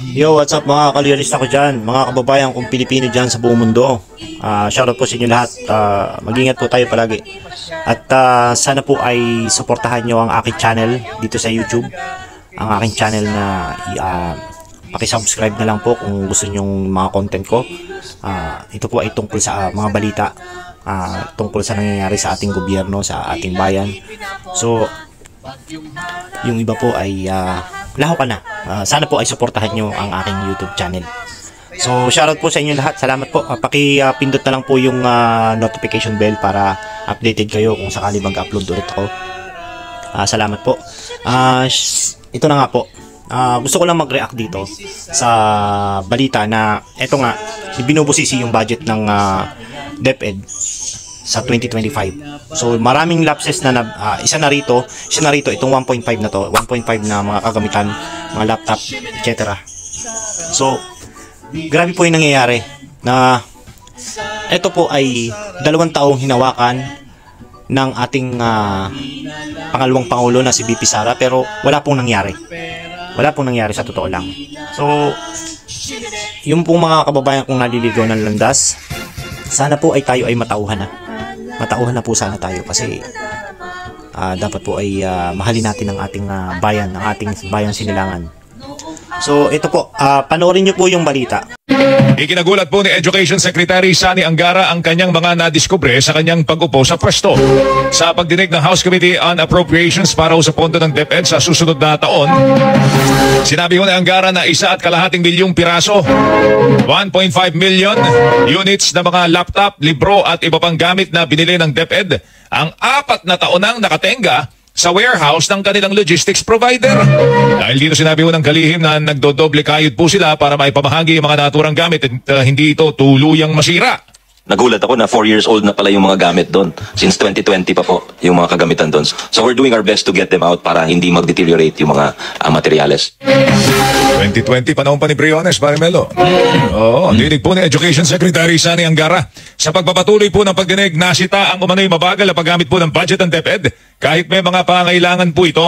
Yo, what's up mga kalirista ko dyan, mga kababayan kong Pilipino dyan sa buong mundo. Shoutout po sa inyo lahat. Mag-ingat po tayo palagi. At sana po ay suportahan nyo ang aking channel dito sa YouTube. Ang aking channel na pakisubscribe na lang po kung gusto nyong mga content ko. Ito po ay tungkol sa mga balita, tungkol sa nangyayari sa ating gobyerno, sa ating bayan. So, yung iba po ay laho ka na. Sana po ay suportahan nyo ang aking YouTube channel. So, shoutout po sa inyo lahat. Salamat po. Paki-pindot na lang po yung notification bell para updated kayo kung sakali mag-upload ulit ako. Salamat po. Ito na nga po. Gusto ko lang mag-react dito sa balita na eto nga, binubusisi yung budget ng DepEd sa 2025. So maraming lapses na isa na rito itong 1.5 na to, 1.5 na mga kagamitan, mga laptop, etc. So grabe po yung nangyayari na ito po ay 2 taong hinawakan ng ating pangalawang pangulo na si BP Sara, pero wala pong nangyari. Wala pong nangyari sa totoo lang. So yung pong mga kababayan kong naliligaw ng landas, sana po ay tayo ay matauhan na. Matauhan na po sana tayo kasi dapat po ay mahalin natin ang ating bayan, ang ating bayan Sinilangan. So ito po, panoorin nyo po yung balita. Ikinagulat po ni Education Secretary Sani Angara ang kanyang mga nadiskubre sa kanyang pag-upo sa pwesto. Sa pagdinig ng House Committee on Appropriations para sa pondo ng DepEd sa susunod na taon, sinabi ko ni Angara na 1.5 milyong piraso, 1.5 million units na mga laptop, libro at iba pang gamit na binili ng DepEd ang 4 na taon nang nakatenga sa warehouse ng kanilang logistics provider. Dahil dito sinabi ko ng kalihim na nagdodoble kayod po sila para maipamahagi ang mga naturang gamit at hindi ito tuluyang masira. Nagulat ako na 4 years old na pala yung mga gamit doon. Since 2020 pa po yung mga kagamitan doon. So we're doing our best to get them out para hindi mag-deteriorate yung mga materyales. 2020 panahon pa ni Briones, pare Melo. Oo, dinig po ni Education Secretary Sani Angara. Sa pagpapatuloy po ng pagdinig, nasita ang umano'y mabagal na paggamit po ng budget ng DepEd kahit may mga pangailangan po ito.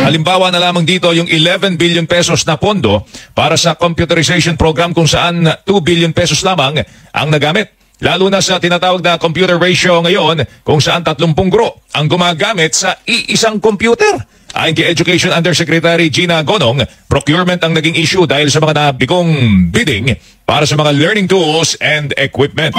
Halimbawa na lamang dito yung 11 billion pesos na pondo para sa computerization program kung saan 2 billion pesos lamang ang nagamit. Lalo na sa tinatawag na computer ratio ngayon kung saan 30 guro ang gumagamit sa iisang computer. Ayon kay Education Undersecretary Gina Gonong, procurement ang naging issue dahil sa mga nabigong bidding para sa mga learning tools and equipment.